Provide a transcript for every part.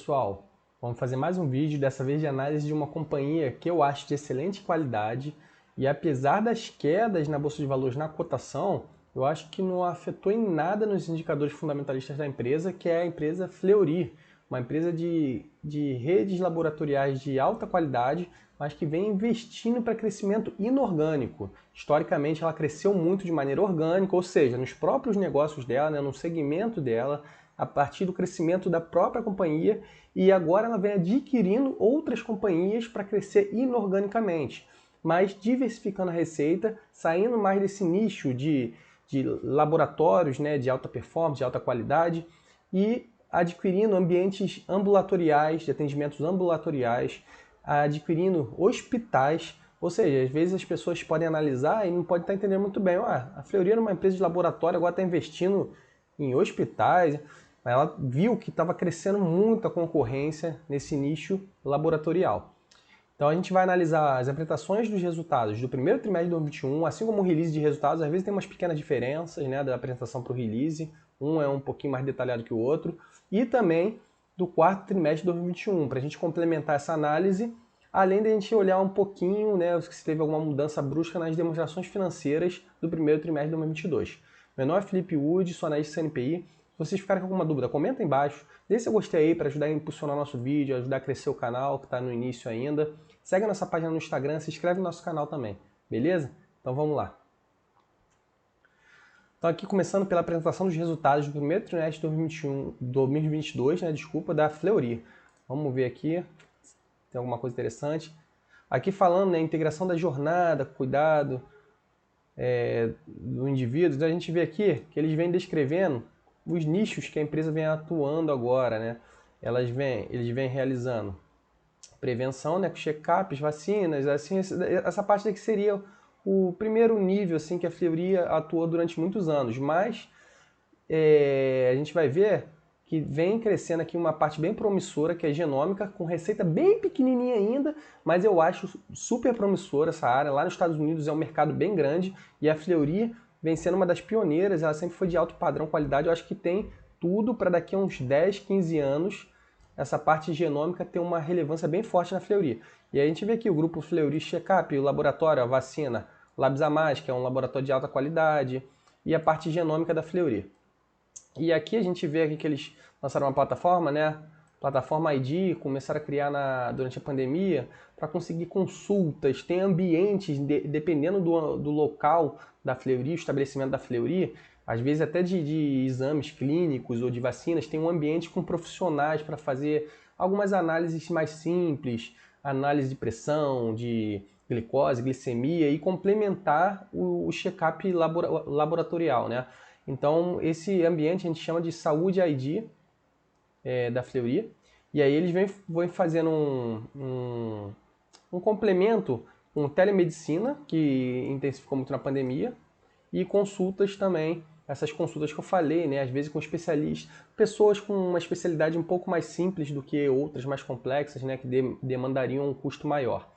pessoal, vamos fazer mais um vídeo, dessa vez de análise de uma companhia que eu acho de excelente qualidade e apesar das quedas na Bolsa de Valores na cotação, eu acho que não afetou em nada nos indicadores fundamentalistas da empresa, que é a empresa Fleury, uma empresa de redes laboratoriais de alta qualidade, mas que vem investindo para crescimento inorgânico. Historicamente, ela cresceu muito de maneira orgânica, ou seja, nos próprios negócios dela, né, no segmento dela, a partir do crescimento da própria companhia, e agora ela vem adquirindo outras companhias para crescer inorganicamente, mas diversificando a receita, saindo mais desse nicho de laboratórios, né, de alta performance, de alta qualidade, e adquirindo ambientes ambulatoriais, de atendimentos ambulatoriais, adquirindo hospitais, ou seja, às vezes as pessoas podem analisar e não podem estar entendendo muito bem. A Fleury era uma empresa de laboratório, agora está investindo em hospitais. Ela viu que estava crescendo muito a concorrência nesse nicho laboratorial. Então a gente vai analisar as apresentações dos resultados do primeiro trimestre de 2021, assim como o release de resultados. Às vezes tem umas pequenas diferenças, né, da apresentação para o release, um é um pouquinho mais detalhado que o outro, e também do quarto trimestre de 2021, para a gente complementar essa análise, além de a gente olhar um pouquinho, né, se teve alguma mudança brusca nas demonstrações financeiras do primeiro trimestre de 2022. Meu nome é Felipe Wood, sou analista CNPI. Se vocês ficarem com alguma dúvida, comenta aí embaixo, deixa seu gostei aí para ajudar a impulsionar nosso vídeo, ajudar a crescer o canal que está no início ainda. Segue a nossa página no Instagram, se inscreve no nosso canal também, beleza? Então vamos lá. Então aqui começando pela apresentação dos resultados do primeiro trimestre de 2022, né, desculpa, da Fleury. Vamos ver aqui, tem alguma coisa interessante. Aqui falando, né, integração da jornada, cuidado do indivíduo, então a gente vê aqui que eles vêm descrevendo os nichos que a empresa vem atuando agora, né? Eles vêm realizando prevenção, né, com check-ups, vacinas, assim, essa parte daqui seria o primeiro nível assim que a Fleury atuou durante muitos anos, mas a gente vai ver que vem crescendo aqui uma parte bem promissora, que é genômica, com receita bem pequenininha ainda, mas eu acho super promissora essa área. Lá nos Estados Unidos é um mercado bem grande e a Fleury vem sendo uma das pioneiras, ela sempre foi de alto padrão, qualidade. Eu acho que tem tudo para daqui a uns 10, 15 anos essa parte genômica ter uma relevância bem forte na Fleury. E aí a gente vê aqui o grupo Fleury Checkup, o laboratório, a vacina Labs a Mais, que é um laboratório de alta qualidade, e a parte genômica da Fleury. E aqui a gente vê aqui que eles lançaram uma plataforma, né? Plataforma ID, começaram a criar durante a pandemia para conseguir consultas, tem ambientes, dependendo do local da Fleury, o estabelecimento da Fleury, às vezes até de exames clínicos ou de vacinas, tem um ambiente com profissionais para fazer algumas análises mais simples, análise de pressão, de glicose, glicemia e complementar o check-up laboratorial, né? Então, esse ambiente a gente chama de Saúde ID da Fleury. E aí eles vêm fazendo um complemento com telemedicina, que intensificou muito na pandemia, e consultas também, essas consultas que eu falei, né? Às vezes com especialistas, pessoas com uma especialidade um pouco mais simples do que outras mais complexas, né? Que demandariam um custo maior.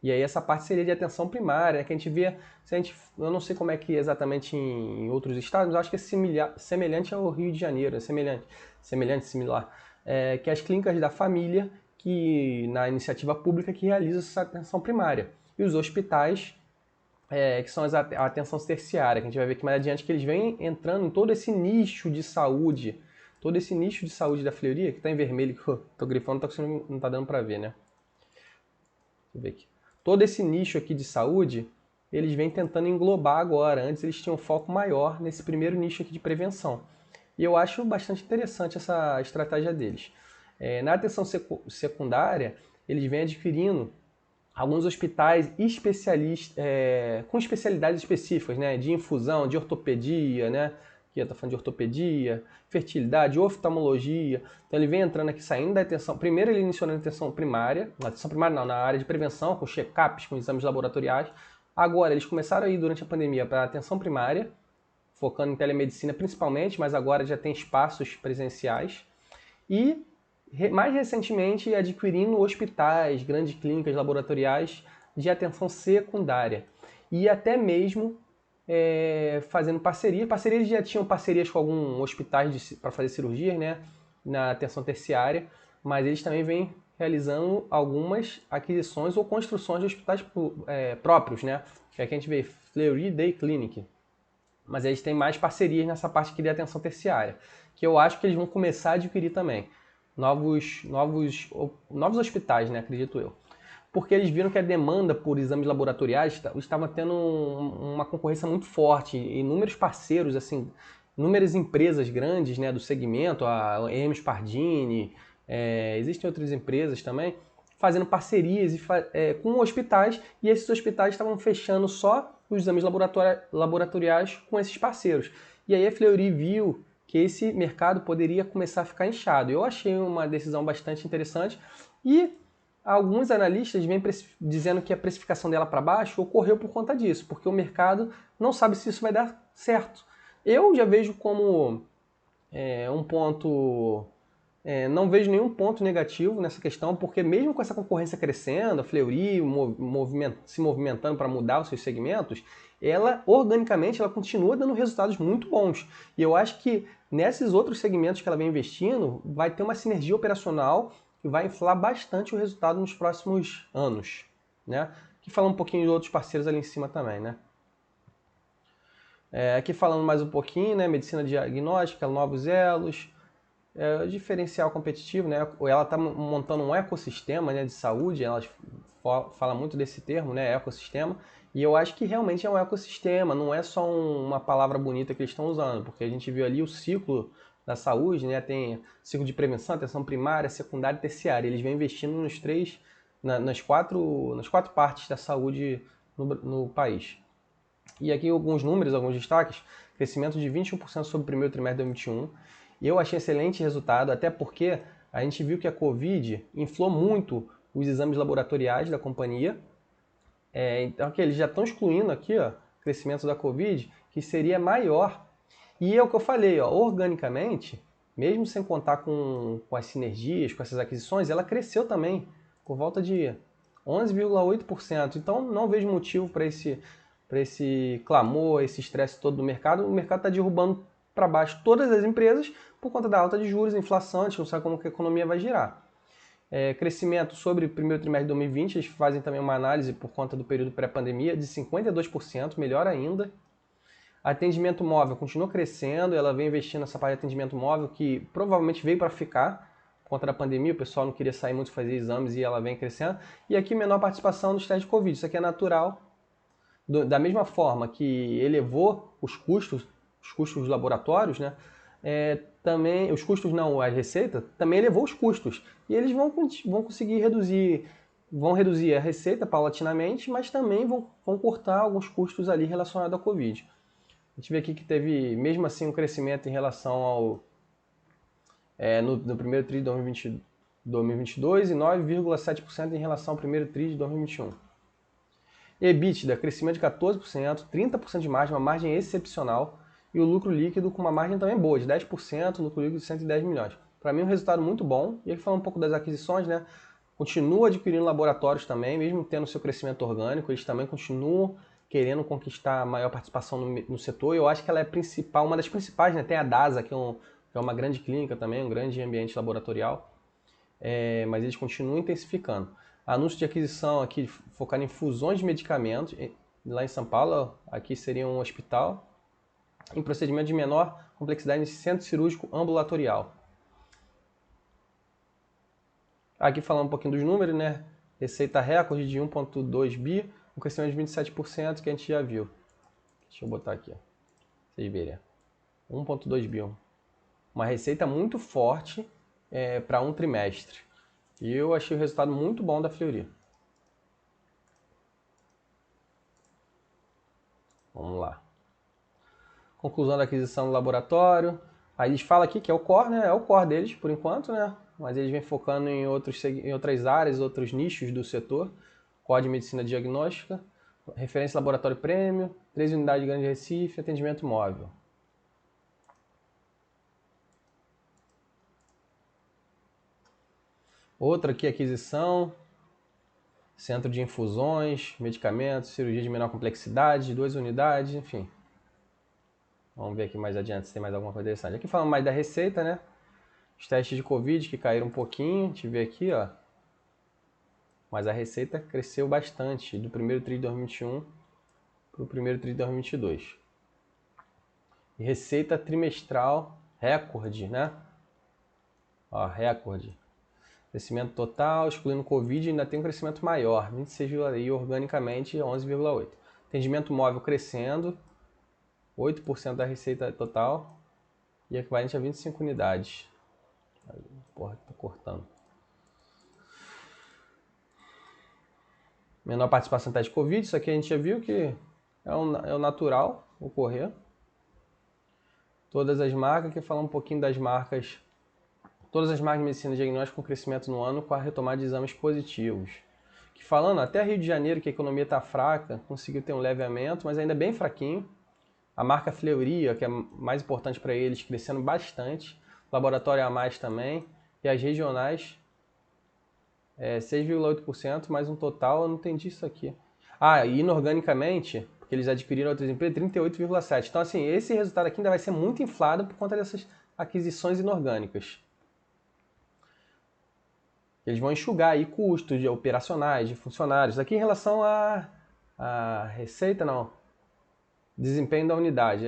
E aí essa parte seria de atenção primária, que a gente vê, eu não sei como é que é exatamente em outros estados, mas acho que é semelhante ao Rio de Janeiro, é similar, que é as clínicas da família, que na iniciativa pública que realiza essa atenção primária. E os hospitais, que são a atenção terciária, que a gente vai ver aqui mais adiante, que eles vêm entrando em todo esse nicho de saúde, da Fleury, que está em vermelho, que eu estou grifando, não está dando para ver, né? Deixa eu ver aqui. Todo esse nicho aqui de saúde, eles vêm tentando englobar agora. Antes eles tinham um foco maior nesse primeiro nicho aqui de prevenção. E eu acho bastante interessante essa estratégia deles. Na atenção secundária, eles vêm adquirindo alguns hospitais com especialidades específicas, né? De infusão, de ortopedia, né? Aqui eu estou falando de ortopedia, fertilidade, oftalmologia. Então ele vem entrando aqui, saindo da atenção. Primeiro ele iniciou na atenção primária, na área de prevenção, com check-ups, com exames laboratoriais. Agora eles começaram a ir durante a pandemia para a atenção primária, focando em telemedicina principalmente, mas agora já tem espaços presenciais. E mais recentemente adquirindo hospitais, grandes clínicas laboratoriais de atenção secundária. E até mesmo fazendo parceria. Eles já tinham parcerias com alguns hospitais para fazer cirurgias, né, na atenção terciária, mas eles também vêm realizando algumas aquisições ou construções de hospitais próprios, né? Que aqui a gente vê Fleury Day Clinic, mas eles têm mais parcerias nessa parte aqui de atenção terciária, que eu acho que eles vão começar a adquirir também novos hospitais, né? Acredito eu. Porque eles viram que a demanda por exames laboratoriais estava tendo uma concorrência muito forte. Inúmeros parceiros, assim, inúmeras empresas grandes, né, do segmento, a Hermes Pardini, existem outras empresas também, fazendo parcerias com hospitais, e esses hospitais estavam fechando só os exames laboratoriais com esses parceiros. E aí a Fleury viu que esse mercado poderia começar a ficar inchado. Eu achei uma decisão bastante interessante e alguns analistas vêm dizendo que a precificação dela para baixo ocorreu por conta disso, porque o mercado não sabe se isso vai dar certo. Eu já vejo como um ponto... não vejo nenhum ponto negativo nessa questão, porque mesmo com essa concorrência crescendo, a Fleury se movimentando para mudar os seus segmentos, ela, organicamente, ela continua dando resultados muito bons. E eu acho que nesses outros segmentos que ela vem investindo, vai ter uma sinergia operacional que vai inflar bastante o resultado nos próximos anos, né? Aqui falando um pouquinho de outros parceiros ali em cima também, né? Aqui falando mais um pouquinho, né? Medicina diagnóstica, novos elos, diferencial competitivo, né? Ela está montando um ecossistema, né, de saúde, ela fala muito desse termo, né, ecossistema, e eu acho que realmente é um ecossistema, não é só uma palavra bonita que eles estão usando, porque a gente viu ali o ciclo da saúde, né, tem ciclo de prevenção, atenção primária, secundária e terciária, eles vêm investindo nas quatro partes da saúde no país. E aqui alguns números, alguns destaques, crescimento de 21% sobre o primeiro trimestre de 2021, e eu achei excelente resultado, até porque a gente viu que a Covid inflou muito os exames laboratoriais da companhia. Então aqui, eles já estão excluindo aqui, ó, o crescimento da Covid, que seria maior. E é o que eu falei, ó, organicamente, mesmo sem contar com as sinergias, com essas aquisições, ela cresceu também, por volta de 11,8%. Então não vejo motivo para esse clamor, esse estresse todo do mercado. O mercado está derrubando para baixo todas as empresas por conta da alta de juros, inflação, a gente não sabe como que a economia vai girar. Crescimento sobre o primeiro trimestre de 2020, eles fazem também uma análise por conta do período pré-pandemia de 52%, melhor ainda. Atendimento móvel continua crescendo, ela vem investindo nessa parte de atendimento móvel que provavelmente veio para ficar por conta da pandemia, o pessoal não queria sair muito fazer exames e ela vem crescendo. E aqui menor participação nos testes de Covid, isso aqui é natural. Da mesma forma que elevou os custos dos laboratórios, né? Também os custos não, a receita também elevou os custos e eles vão conseguir reduzir a receita paulatinamente, mas também vão cortar alguns custos ali relacionados à Covid. A gente vê aqui que teve mesmo assim um crescimento em relação ao no primeiro tri de 2022 e 9,7% em relação ao primeiro tri de 2021. EBITDA, crescimento de 14%, 30% de margem, uma margem excepcional. E o lucro líquido com uma margem também boa, de 10%, lucro líquido de 110 milhões. Para mim, um resultado muito bom. E aqui falando um pouco das aquisições, né? Continua adquirindo laboratórios também, mesmo tendo seu crescimento orgânico, eles também continuam querendo conquistar maior participação no setor. E eu acho que ela é principal, uma das principais, né? Tem a DASA, que é uma grande clínica também, um grande ambiente laboratorial. Mas eles continuam intensificando. Anúncio de aquisição aqui focado em fusões de medicamentos, lá em São Paulo, aqui seria um hospital, em procedimento de menor complexidade em centro cirúrgico ambulatorial. Aqui falando um pouquinho dos números, né? Receita recorde de 1,2 bi, um crescimento de 27% que a gente já viu. Deixa eu botar aqui, ó, pra vocês verem. 1,2 bi. Uma receita muito forte para um trimestre. E eu achei o resultado muito bom da Fleury. Vamos lá. Conclusão da aquisição do laboratório. Aí eles falam aqui que é o core, né? É o core deles por enquanto, né? Mas eles vêm focando em outras áreas, outros nichos do setor. Core de medicina diagnóstica, referência laboratório prêmio, 3 unidades de Grande Recife, atendimento móvel. Outra aqui, aquisição, centro de infusões, medicamentos, cirurgia de menor complexidade, 2 unidades, enfim. Vamos ver aqui mais adiante se tem mais alguma coisa interessante. Aqui falando mais da receita, né? Os testes de Covid que caíram um pouquinho, a gente vê aqui, ó. Mas a receita cresceu bastante do primeiro TRI de 2021 para o primeiro TRI de 2022. E receita trimestral recorde, né? Ó, recorde. Crescimento total, excluindo Covid, ainda tem um crescimento maior, 26, e organicamente 11,8. Atendimento móvel crescendo, 8% da receita total e equivalente a 25 unidades. Porra, tá cortando. Menor participação em teste de Covid, isso aqui a gente já viu que é o natural ocorrer. Todas as marcas, aqui falar um pouquinho das marcas. Todas as marcas de medicina diagnóstica com crescimento no ano com a retomada de exames positivos. Que falando, até Rio de Janeiro, que a economia está fraca, conseguiu ter um leve aumento, mas ainda bem fraquinho. A marca Fleury, que é mais importante para eles, crescendo bastante. Laboratório a mais também. E as regionais, 6,8%, mais um total, eu não entendi isso aqui. Ah, e inorganicamente, porque eles adquiriram outras empresas, 38,7%. Então, assim, esse resultado aqui ainda vai ser muito inflado por conta dessas aquisições inorgânicas. Eles vão enxugar aí custos de operacionais, de funcionários. Aqui em relação à receita, não. Desempenho da unidade,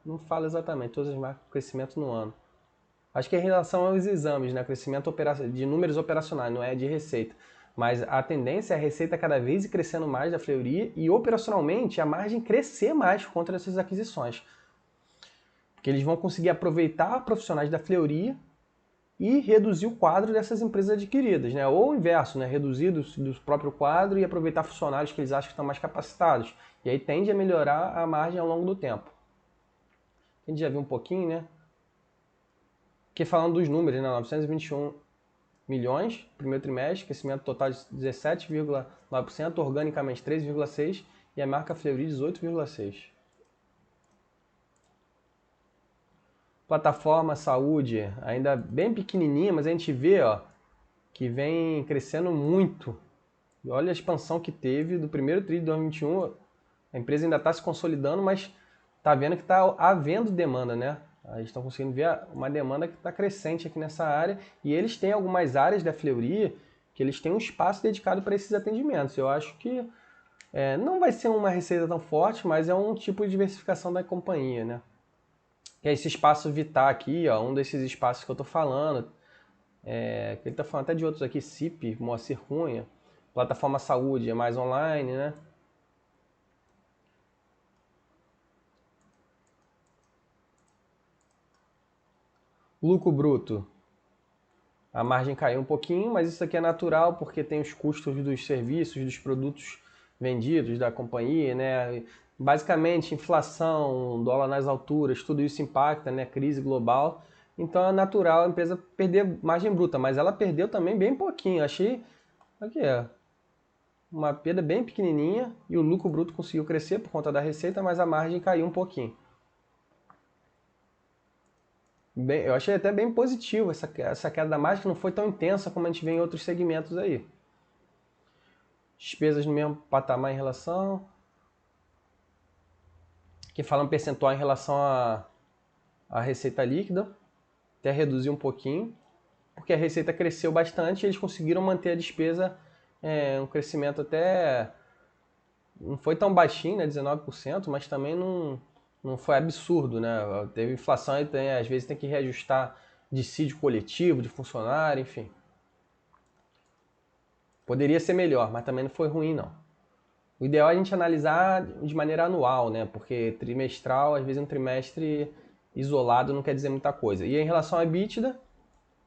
não fala exatamente, todas as marcas com crescimento no ano. Acho que é em relação aos exames, né? Crescimento de números operacionais, não é de receita. Mas a tendência é a receita cada vez ir crescendo mais da Fleury e operacionalmente a margem crescer mais por conta dessas aquisições. Porque eles vão conseguir aproveitar profissionais da Fleury e reduzir o quadro dessas empresas adquiridas, né? Ou o inverso, né? Reduzir do próprio quadro e aproveitar funcionários que eles acham que estão mais capacitados. E aí tende a melhorar a margem ao longo do tempo. A gente já viu um pouquinho, né? Aqui falando dos números, né? 921 milhões, primeiro trimestre, crescimento total de 17,9%, organicamente 3,6% e a marca Fleury 18,6%. Plataforma saúde, ainda bem pequenininha, mas a gente vê, ó, que vem crescendo muito. E olha a expansão que teve do primeiro TRI de 2021. A empresa ainda está se consolidando, mas está vendo que está havendo demanda, né? Eles estão conseguindo ver uma demanda que está crescente aqui nessa área. E eles têm algumas áreas da Fleury que eles têm um espaço dedicado para esses atendimentos. Eu acho que não vai ser uma receita tão forte, mas é um tipo de diversificação da companhia, né? Que é esse espaço Vitar aqui, ó, um desses espaços que eu estou falando. Ele está falando até de outros aqui, CIP, Moacir Cunha. Plataforma Saúde, é mais online, né? Lucro bruto. A margem caiu um pouquinho, mas isso aqui é natural porque tem os custos dos serviços, dos produtos vendidos da companhia, né? Basicamente, inflação, dólar nas alturas, tudo isso impacta, né? Crise global. Então é natural a empresa perder margem bruta, mas ela perdeu também bem pouquinho. Achei aqui, uma perda bem pequenininha e o lucro bruto conseguiu crescer por conta da receita, mas a margem caiu um pouquinho. Eu achei até bem positivo essa queda da margem, que não foi tão intensa como a gente vê em outros segmentos aí. Despesas no mesmo patamar em relação... Aqui fala um percentual em relação à receita líquida, até reduziu um pouquinho, porque a receita cresceu bastante e eles conseguiram manter a despesa um crescimento até... Não foi tão baixinho, né, 19%, mas também não foi absurdo, né? Teve inflação e às vezes tem que reajustar dissídio coletivo, de funcionário, enfim. Poderia ser melhor, mas também não foi ruim, não. O ideal é a gente analisar de maneira anual, né? Porque trimestral, às vezes um trimestre isolado não quer dizer muita coisa. E em relação à EBITDA,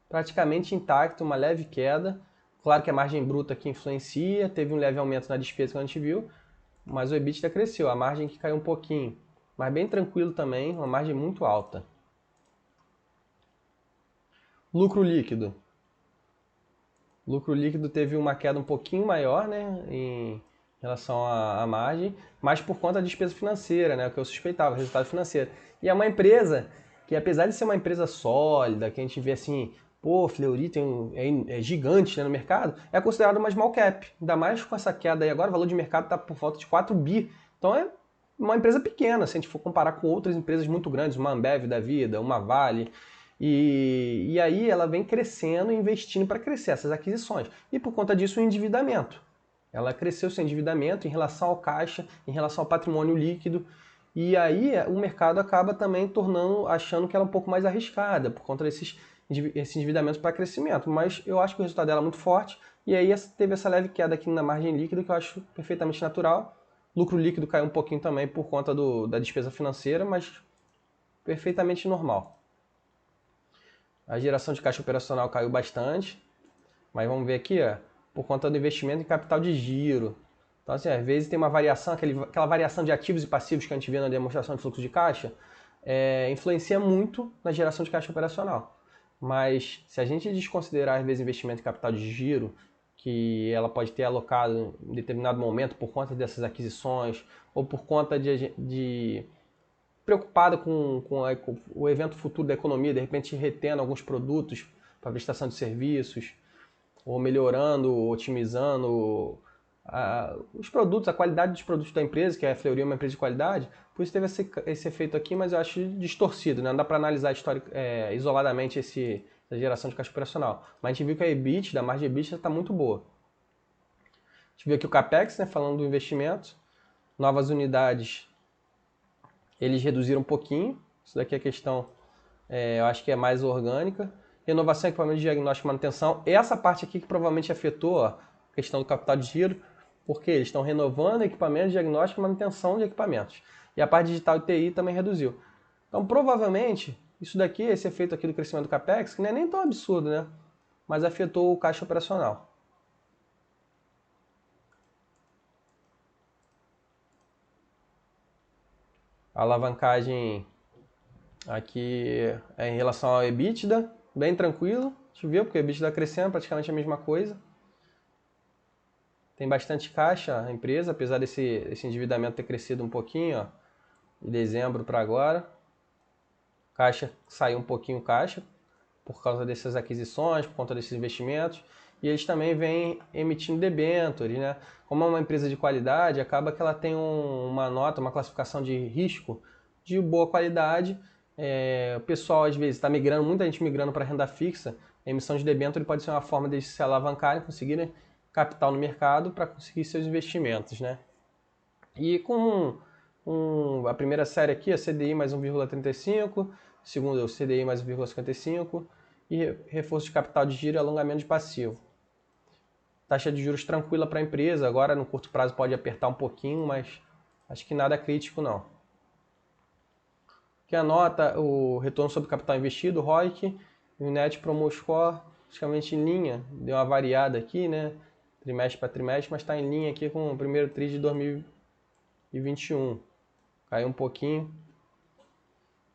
praticamente intacto, uma leve queda. Claro que a margem bruta aqui influencia, teve um leve aumento na despesa que a gente viu, mas o EBITDA cresceu, a margem que caiu um pouquinho. Mas bem tranquilo também, uma margem muito alta. Lucro líquido. Lucro líquido teve uma queda um pouquinho maior, né, em relação à margem, mas por conta da despesa financeira, né, o que eu suspeitava, resultado financeiro. E é uma empresa que, apesar de ser uma empresa sólida, que a gente vê assim, pô, Fleury é gigante, né, no mercado, é considerado uma small cap. Ainda mais com essa queda aí agora, o valor de mercado está por volta de 4 bi. Então é uma empresa pequena, se a gente for comparar com outras empresas muito grandes, uma Ambev da vida, uma Vale. E aí ela vem crescendo e investindo para crescer essas aquisições. E por conta disso o endividamento. Ela cresceu seu endividamento em relação ao caixa, em relação ao patrimônio líquido. E aí o mercado acaba também achando que ela é um pouco mais arriscada por conta desses endividamentos para crescimento. Mas eu acho que o resultado dela é muito forte. E aí teve essa leve queda aqui na margem líquida que eu acho perfeitamente natural. Lucro líquido caiu um pouquinho também por conta da despesa financeira, mas perfeitamente normal. A geração de caixa operacional caiu bastante, mas vamos ver aqui, ó, por conta do investimento em capital de giro. Então, assim, às vezes tem uma variação, aquela variação de ativos e passivos que a gente vê na demonstração de fluxo de caixa, influencia muito na geração de caixa operacional. Mas se a gente desconsiderar, às vezes, investimento em capital de giro, que ela pode ter alocado em determinado momento por conta dessas aquisições, ou por conta de preocupada com o evento futuro da economia, de repente retendo alguns produtos para prestação de serviços, ou melhorando, otimizando os produtos, a qualidade dos produtos da empresa, que a Fleury é uma empresa de qualidade, por isso teve esse efeito aqui, mas eu acho distorcido, né? Não dá para analisar isoladamente essa geração de caixa operacional. Mas a gente viu que a EBITDA, a margem EBITDA está muito boa. A gente viu aqui o CAPEX, né, falando do investimento, novas unidades, eles reduziram um pouquinho, isso daqui é questão, eu acho que é mais orgânica. Renovação, equipamento de diagnóstico e manutenção, essa parte aqui que provavelmente afetou a questão do capital de giro, porque eles estão renovando equipamento de diagnóstico e manutenção de equipamentos. E a parte digital e TI também reduziu. Então, provavelmente, isso daqui, esse efeito aqui do crescimento do CAPEX, que não é nem tão absurdo, né? Mas afetou o caixa operacional. A alavancagem aqui é em relação ao EBITDA, bem tranquilo. A gente viu, porque o EBITDA está crescendo, praticamente a mesma coisa. Tem bastante caixa a empresa, apesar desse endividamento ter crescido um pouquinho, ó, de dezembro para agora. Caixa saiu um pouquinho caixa por causa dessas aquisições, por conta desses investimentos. E eles também vêm emitindo debêntures, né? Como é uma empresa de qualidade, acaba que ela tem uma nota, uma classificação de risco de boa qualidade. O pessoal às vezes está migrando, muita gente migrando para renda fixa. A emissão de debênture pode ser uma forma de se alavancarem, conseguirem capital no mercado para conseguir seus investimentos, né? E com a primeira série aqui, a CDI mais 1,35, segunda o CDI mais 1,55 e reforço de capital de giro e alongamento de passivo. Taxa de juros tranquila para a empresa, agora no curto prazo pode apertar um pouquinho, mas acho que nada crítico não. Que anota o retorno sobre capital investido, o ROIC, e o Net Promo Score praticamente em linha, deu uma variada aqui, né? Trimestre para trimestre, mas está em linha aqui com o primeiro TRI de 2021. Caiu um pouquinho.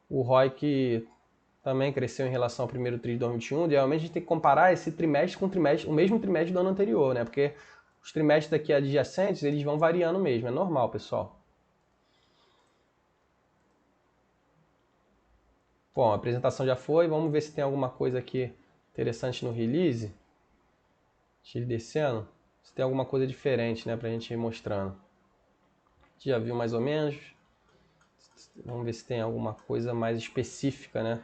O ROIC também cresceu em relação ao primeiro TRI de 2021. Realmente a gente tem que comparar esse trimestre com o mesmo trimestre do ano anterior, né? Porque os trimestres daqui adjacentes, eles vão variando mesmo, é normal, pessoal. Bom, a apresentação já foi, vamos ver se tem alguma coisa aqui interessante no release. Deixa ele descendo. Se tem alguma coisa diferente, né, pra gente ir mostrando. Já viu mais ou menos. Vamos ver se tem alguma coisa mais específica, né?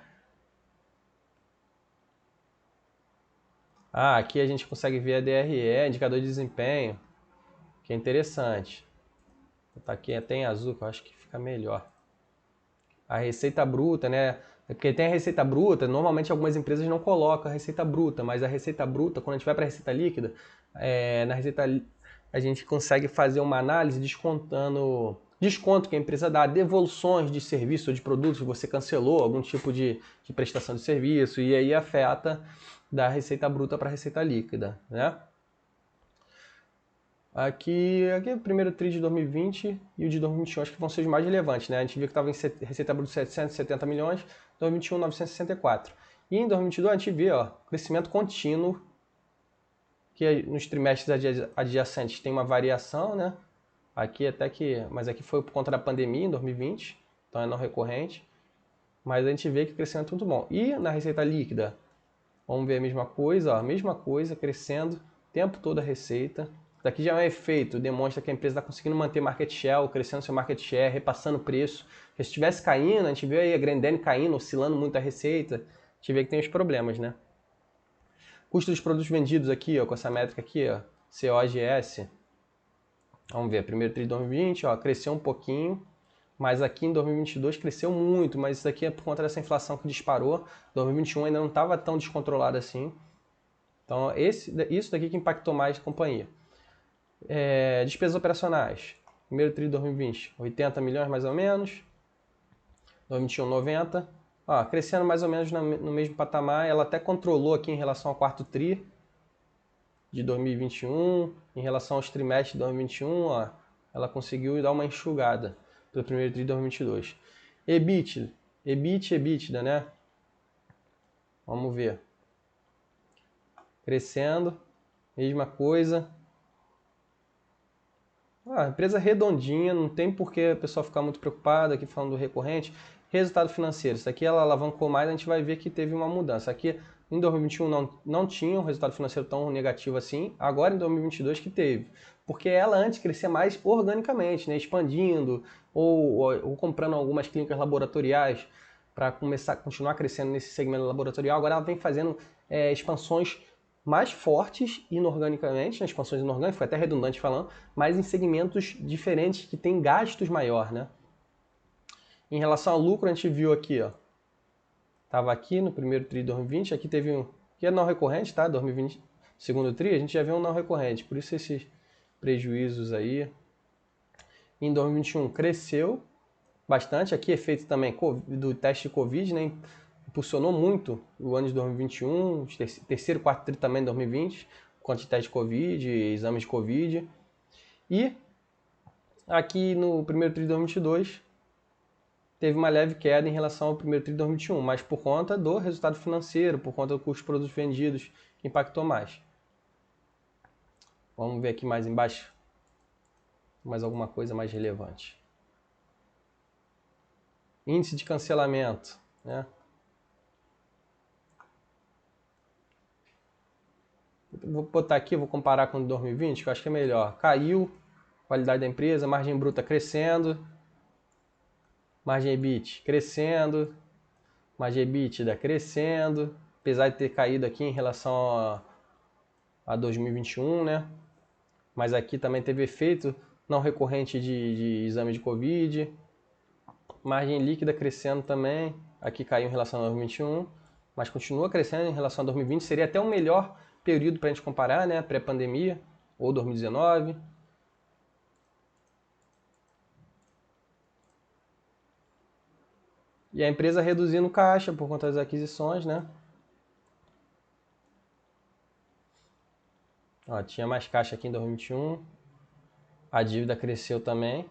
Aqui a gente consegue ver a DRE, indicador de desempenho, que é interessante. Vou botar aqui até em azul, que eu acho que fica melhor. A receita bruta, né? Porque tem a receita bruta, normalmente algumas empresas não colocam a receita bruta, mas a receita bruta, quando a gente vai para a receita líquida, na receita a gente consegue fazer uma análise descontando desconto que a empresa dá, devoluções de serviço ou de produtos que você cancelou, algum tipo de prestação de serviço, e aí afeta da receita bruta para a receita líquida, né? Aqui é o primeiro TRI de 2020 e o de 2021, acho que vão ser os mais relevantes, né? A gente viu que estava em receita bruta de 770 milhões, 2021 964. E em 2022 a gente vê, ó, crescimento contínuo, que nos trimestres adjacentes tem uma variação, né? Aqui até que, mas aqui foi por conta da pandemia em 2020, então é não recorrente. Mas a gente vê que o crescimento é muito bom. E na receita líquida, vamos ver a mesma coisa, ó, a mesma coisa, crescendo o tempo todo a receita. Daqui já é um efeito, demonstra que a empresa está conseguindo manter market share, ou crescendo seu market share, repassando preço. Porque se estivesse caindo, a gente vê aí a Grendene caindo, oscilando muito a receita. gente vê que tem os problemas, né? Custo dos produtos vendidos aqui, ó, com essa métrica aqui, ó, COGS. Vamos ver, primeiro tri de 2020, ó, cresceu um pouquinho, mas aqui em 2022 cresceu muito, mas isso aqui é por conta dessa inflação que disparou. 2021 ainda não estava tão descontrolado assim. Então, isso daqui que impactou mais a companhia. Despesas operacionais. Primeiro tri de 2020, 80 milhões mais ou menos. 2021, 90. Ó, crescendo mais ou menos no mesmo patamar. Ela até controlou aqui em relação ao quarto tri de 2021. Em relação aos trimestres de 2021, ó, ela conseguiu dar uma enxugada pelo primeiro tri de 2022. EBITDA, né? Vamos ver. Crescendo, mesma coisa. Empresa redondinha, não tem por que a pessoa ficar muito preocupada aqui falando do recorrente. Resultado financeiro, isso aqui ela alavancou mais, a gente vai ver que teve uma mudança. Aqui em 2021 não tinha um resultado financeiro tão negativo assim, agora em 2022 que teve. Porque ela antes crescia mais organicamente, né, expandindo ou comprando algumas clínicas laboratoriais para continuar crescendo nesse segmento laboratorial. Agora ela vem fazendo expansões mais fortes inorganicamente, nas expansões inorgânicas, foi até redundante falando, mas em segmentos diferentes que têm gastos maior, né? Em relação ao lucro, a gente viu aqui, ó, estava aqui no primeiro tri de 2020, aqui teve um, que é não recorrente, tá? 2020, segundo tri, a gente já viu um não recorrente, por isso esses prejuízos aí. Em 2021 cresceu bastante, aqui efeito também do teste de Covid, né? Impulsionou muito o ano de 2021, terceiro, quarto tri também de 2020, quanto de teste de Covid, exames de Covid. E aqui no primeiro tri de 2022 teve uma leve queda em relação ao primeiro tri de 2021, mas por conta do resultado financeiro, por conta do custo de produtos vendidos, que impactou mais. Vamos ver aqui mais embaixo, mais alguma coisa mais relevante. Índice de cancelamento, né? Vou botar aqui, vou comparar com 2020, que eu acho que é melhor. Caiu, qualidade da empresa, margem bruta crescendo, margem EBIT crescendo, margem EBITDA crescendo, apesar de ter caído aqui em relação a 2021, né? Mas aqui também teve efeito não recorrente de exame de Covid, margem líquida crescendo também, aqui caiu em relação a 2021, mas continua crescendo em relação a 2020, seria até o melhor período para a gente comparar, né? Pré-pandemia, ou 2019. E a empresa reduzindo caixa por conta das aquisições, né? Ó, tinha mais caixa aqui em 2021. A dívida cresceu também.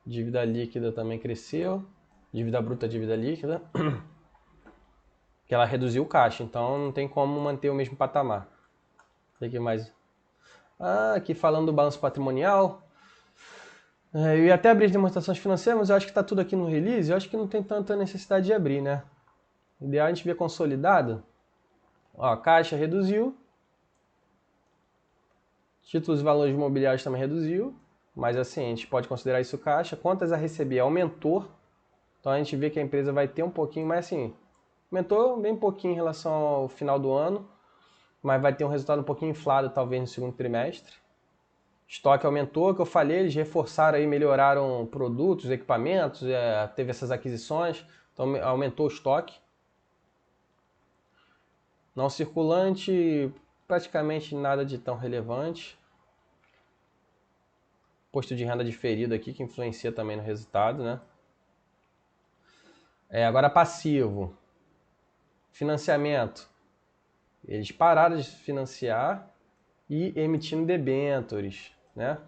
Dívida líquida também cresceu. Dívida bruta, dívida líquida. Que ela reduziu o caixa, então não tem como manter o mesmo patamar. O que mais? Aqui falando do balanço patrimonial. Eu ia até abrir as demonstrações financeiras, mas eu acho que está tudo aqui no release. Eu acho que não tem tanta necessidade de abrir, né? O ideal é a gente ver consolidado. Ó, a caixa reduziu. Títulos e valores imobiliários também reduziu. Mas assim, a gente pode considerar isso caixa. Contas a receber aumentou. Então a gente vê que a empresa vai ter um pouquinho, mas assim, aumentou bem pouquinho em relação ao final do ano. Mas vai ter um resultado um pouquinho inflado talvez no segundo trimestre. Estoque aumentou, que eu falei, eles reforçaram aí, melhoraram produtos, equipamentos, teve essas aquisições, então aumentou o estoque. Não circulante, praticamente nada de tão relevante. Imposto de renda diferido aqui, que influencia também no resultado, né? Agora passivo. Financiamento. Eles pararam de financiar e emitindo debêntures, né?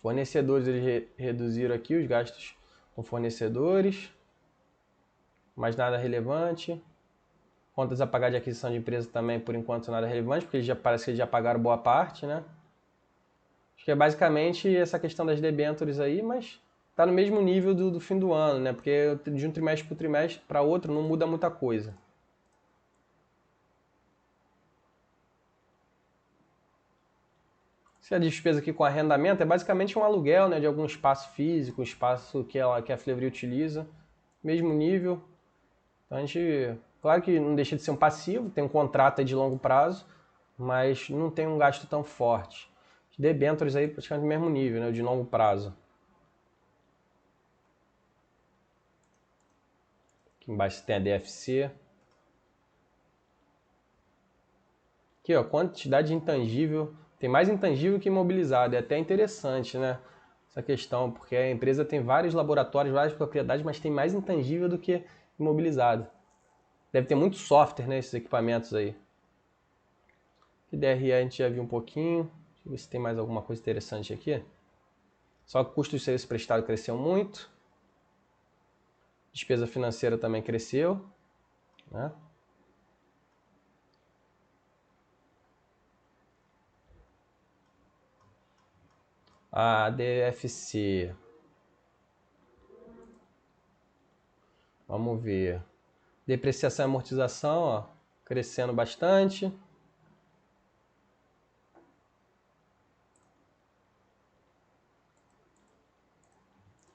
Fornecedores, eles reduziram aqui os gastos com fornecedores, mas nada relevante. Contas a pagar de aquisição de empresa também, por enquanto, nada relevante, porque parece que eles já pagaram boa parte, né? Acho que é basicamente essa questão das debêntures aí, mas está no mesmo nível do fim do ano, né? Porque de um trimestre para outro não muda muita coisa. Se a despesa aqui com arrendamento é basicamente um aluguel, né, de algum espaço físico, um espaço que a Fleury utiliza, mesmo nível. Então a gente, claro que não deixa de ser um passivo, tem um contrato aí de longo prazo, mas não tem um gasto tão forte. Os debêntures aí praticamente no mesmo nível, né, de longo prazo. Aqui embaixo tem a DFC. Aqui, ó, quantidade de intangível. Tem mais intangível que imobilizado. É até interessante, né? Essa questão, porque a empresa tem vários laboratórios, várias propriedades, mas tem mais intangível do que imobilizado. Deve ter muito software, né, esses equipamentos aí. E DRE a gente já viu um pouquinho. Deixa eu ver se tem mais alguma coisa interessante aqui. Só que o custo de serviço prestado cresceu muito. Despesa financeira também cresceu, né? A DFC. Vamos ver. Depreciação e amortização, ó, crescendo bastante.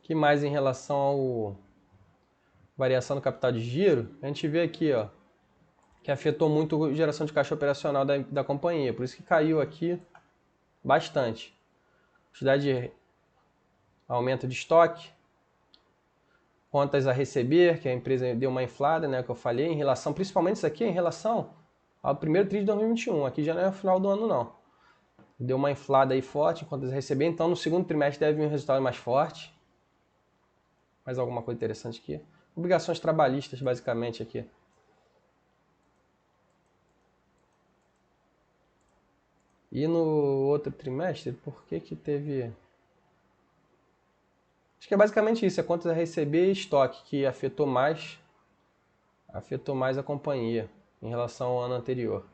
Que mais em relação ao variação do capital de giro? A gente vê aqui, ó, que afetou muito a geração de caixa operacional da companhia. Por isso que caiu aqui bastante. Quantidade de aumento de estoque. Contas a receber, que a empresa deu uma inflada, né, que eu falei, em relação, principalmente isso aqui, em relação ao primeiro trimestre de 2021. Aqui já não é o final do ano, não. Deu uma inflada aí forte em contas a receber, então no segundo trimestre deve vir um resultado mais forte. Mais alguma coisa interessante aqui? Obrigações trabalhistas, basicamente, aqui. E no outro trimestre, por que que teve... Acho que é basicamente isso, é contas a receber e estoque, que afetou mais a companhia em relação ao ano anterior.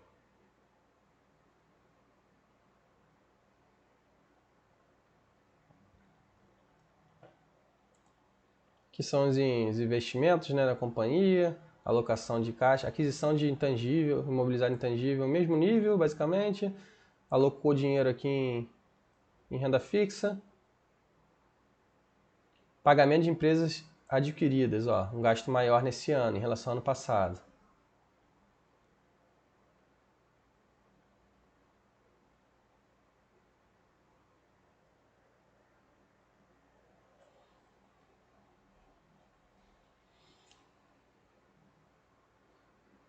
Que são os investimentos, né, da companhia, alocação de caixa, aquisição de intangível, imobilizado intangível, mesmo nível, basicamente. Alocou dinheiro aqui em renda fixa. Pagamento de empresas adquiridas, ó, um gasto maior nesse ano em relação ao ano passado.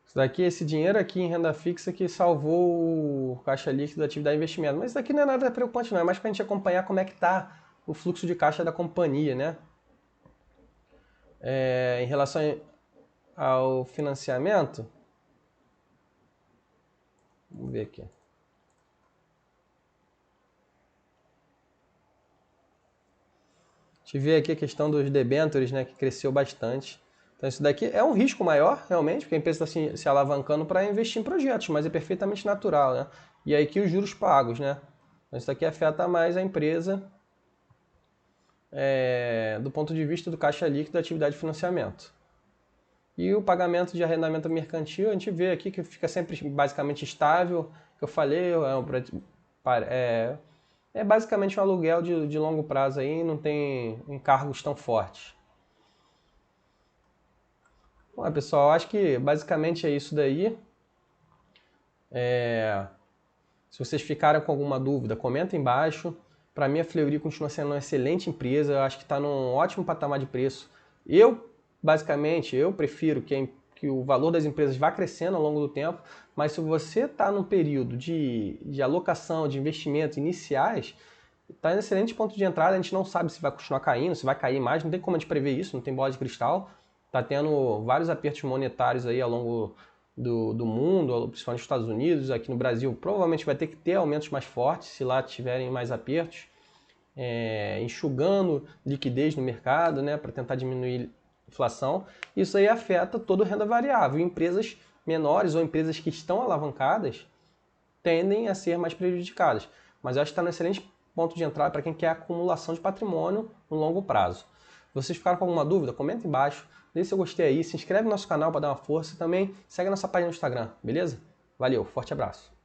Isso daqui, esse dinheiro aqui em renda fixa que salvou o caixa líquido da atividade de investimento. Mas isso daqui não é nada preocupante, não. É mais para a gente acompanhar como é que está o fluxo de caixa da companhia, né? Em relação ao financiamento, vamos ver aqui. A gente vê aqui a questão dos debêntures, né, que cresceu bastante. Então isso daqui é um risco maior, realmente, porque a empresa está se alavancando para investir em projetos, mas é perfeitamente natural, né? E aí que os juros pagos, né? Então isso daqui afeta mais a empresa do ponto de vista do caixa líquido da atividade de financiamento. E o pagamento de arrendamento mercantil, a gente vê aqui que fica sempre basicamente estável, que eu falei, é basicamente um aluguel de longo prazo aí, não tem encargos tão fortes. Bom, pessoal, acho que basicamente é isso daí. Se vocês ficaram com alguma dúvida, comenta embaixo. Para mim, a Fleury continua sendo uma excelente empresa, eu acho que está num ótimo patamar de preço. Basicamente, eu prefiro que o valor das empresas vá crescendo ao longo do tempo, mas se você está num período de alocação, de investimentos iniciais, está em excelente ponto de entrada, a gente não sabe se vai continuar caindo, se vai cair mais, não tem como a gente prever isso, não tem bola de cristal. Está tendo vários apertos monetários aí ao longo do mundo, principalmente nos Estados Unidos, aqui no Brasil provavelmente vai ter que ter aumentos mais fortes se lá tiverem mais apertos, enxugando liquidez no mercado, né, para tentar diminuir a inflação. Isso aí afeta toda a renda variável. Empresas menores ou empresas que estão alavancadas tendem a ser mais prejudicadas. Mas eu acho que está no excelente ponto de entrada para quem quer acumulação de patrimônio no longo prazo. Se vocês ficaram com alguma dúvida, comenta embaixo, deixa seu gostei aí, se inscreve no nosso canal para dar uma força e também segue a nossa página no Instagram, beleza? Valeu, forte abraço!